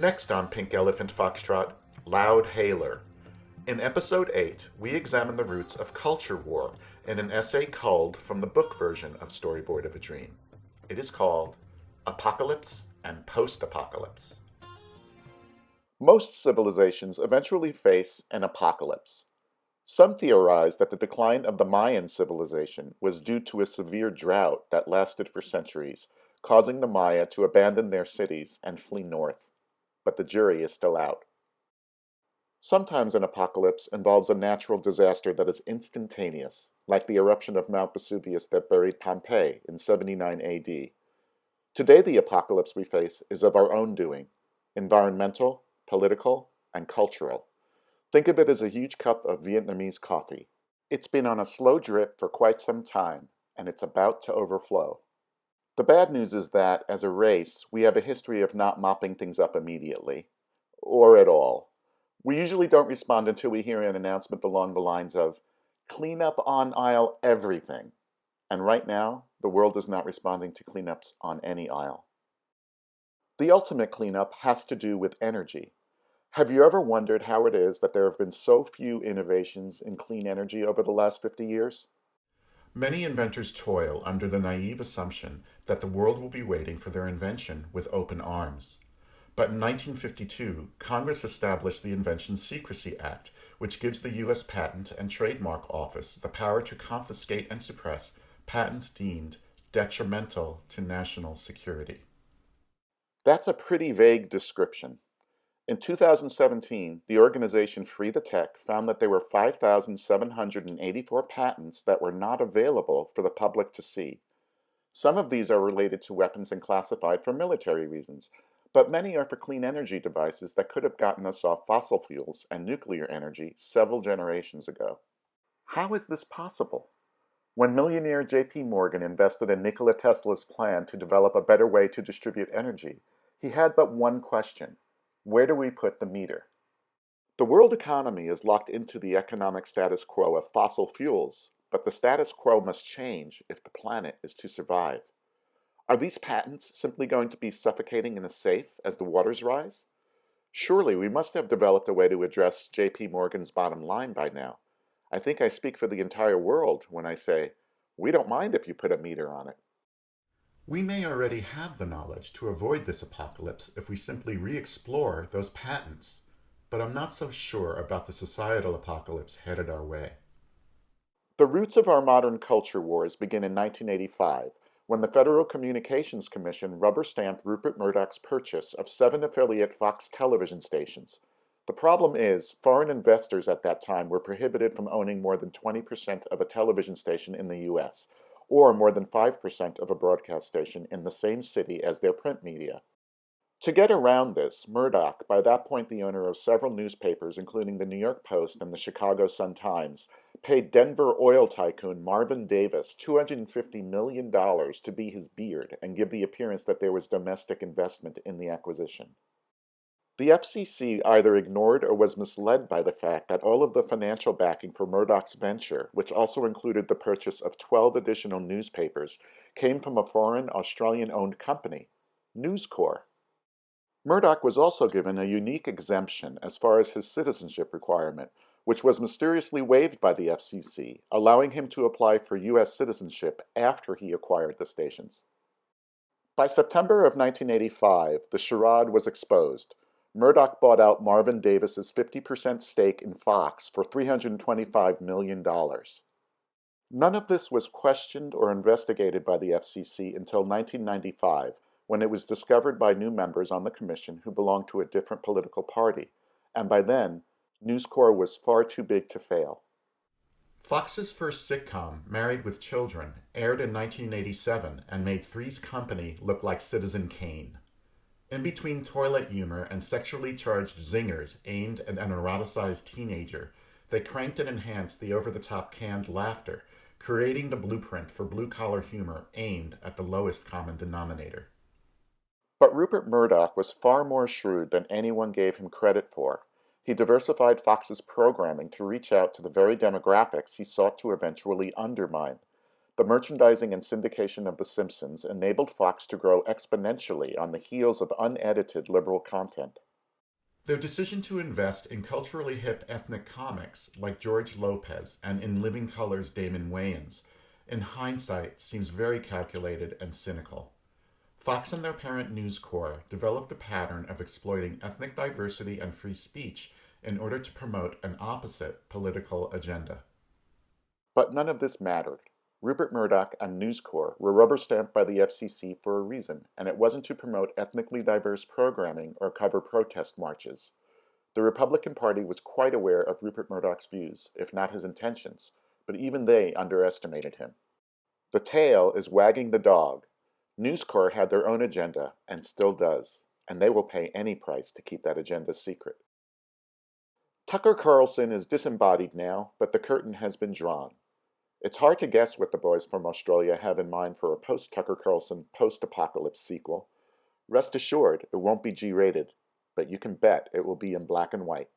Next on Pink Elephant Foxtrot, Loud Hailer. In Episode 8, we examine the roots of culture war in an essay culled from the book version of Storyboard of a Dream. It is called Apocalypse and Post-Apocalypse. Most civilizations eventually face an apocalypse. Some theorize that the decline of the Mayan civilization was due to a severe drought that lasted for centuries, causing the Maya to abandon their cities and flee north. But the jury is still out. Sometimes an apocalypse involves a natural disaster that is instantaneous, like the eruption of Mount Vesuvius that buried Pompeii in 79 AD. Today, the apocalypse we face is of our own doing: environmental, political, and cultural. Think of it as a huge cup of Vietnamese coffee. It's been on a slow drip for quite some time, and it's about to overflow. The bad news is that, as a race, we have a history of not mopping things up immediately, or at all. We usually don't respond until we hear an announcement along the lines of, "Clean up on aisle everything." And right now, the world is not responding to cleanups on any aisle. The ultimate cleanup has to do with energy. Have you ever wondered how it is that there have been so few innovations in clean energy over the last 50 years? Many inventors toil under the naive assumption that the world will be waiting for their invention with open arms. But in 1952, Congress established the Invention Secrecy Act, which gives the U.S. Patent and Trademark Office the power to confiscate and suppress patents deemed detrimental to national security. That's a pretty vague description. In 2017, the organization Free the Tech found that there were 5,784 patents that were not available for the public to see. Some of these are related to weapons and classified for military reasons, but many are for clean energy devices that could have gotten us off fossil fuels and nuclear energy several generations ago. How is this possible? When millionaire J.P. Morgan invested in Nikola Tesla's plan to develop a better way to distribute energy, he had but one question: where do we put the meter? The world economy is locked into the economic status quo of fossil fuels, but the status quo must change if the planet is to survive. Are these patents simply going to be suffocating in a safe as the waters rise? Surely we must have developed a way to address J.P. Morgan's bottom line by now. I think I speak for the entire world when I say, we don't mind if you put a meter on it. We may already have the knowledge to avoid this apocalypse if we simply re-explore those patents, but I'm not so sure about the societal apocalypse headed our way. The roots of our modern culture wars begin in 1985, when the Federal Communications Commission rubber-stamped Rupert Murdoch's purchase of 7 affiliate Fox television stations. The problem is, foreign investors at that time were prohibited from owning more than 20% of a television station in the U.S., or more than 5% of a broadcast station in the same city as their print media. To get around this, Murdoch, by that point the owner of several newspapers including the New York Post and the Chicago Sun-Times, paid Denver oil tycoon Marvin Davis $250 million to be his beard and give the appearance that there was domestic investment in the acquisition. The FCC either ignored or was misled by the fact that all of the financial backing for Murdoch's venture, which also included the purchase of 12 additional newspapers, came from a foreign Australian-owned company, News Corp. Murdoch was also given a unique exemption as far as his citizenship requirement, which was mysteriously waived by the FCC, allowing him to apply for U.S. citizenship after he acquired the stations. By September of 1985, the charade was exposed. Murdoch bought out Marvin Davis's 50% stake in Fox for $325 million. None of this was questioned or investigated by the FCC until 1995, when it was discovered by new members on the commission who belonged to a different political party, and by then, News Corp was far too big to fail. Fox's first sitcom, Married with Children, aired in 1987 and made Three's Company look like Citizen Kane. In between toilet humor and sexually charged zingers aimed at an eroticized teenager, they cranked and enhanced the over-the-top canned laughter, creating the blueprint for blue-collar humor aimed at the lowest common denominator. But Rupert Murdoch was far more shrewd than anyone gave him credit for. He diversified Fox's programming to reach out to the very demographics he sought to eventually undermine. The merchandising and syndication of The Simpsons enabled Fox to grow exponentially on the heels of unedited liberal content. Their decision to invest in culturally hip ethnic comics like George Lopez and In Living Color's Damon Wayans, in hindsight, seems very calculated and cynical. Fox and their parent News Corp developed a pattern of exploiting ethnic diversity and free speech in order to promote an opposite political agenda. But none of this mattered. Rupert Murdoch and News Corp were rubber stamped by the FCC for a reason, and it wasn't to promote ethnically diverse programming or cover protest marches. The Republican Party was quite aware of Rupert Murdoch's views, if not his intentions, but even they underestimated him. The tail is wagging the dog. News Corp had their own agenda, and still does, and they will pay any price to keep that agenda secret. Tucker Carlson is disembodied now, but the curtain has been drawn. It's hard to guess what the boys from Australia have in mind for a post-Tucker Carlson post-apocalypse sequel. Rest assured, it won't be G-rated, but you can bet it will be in black and white.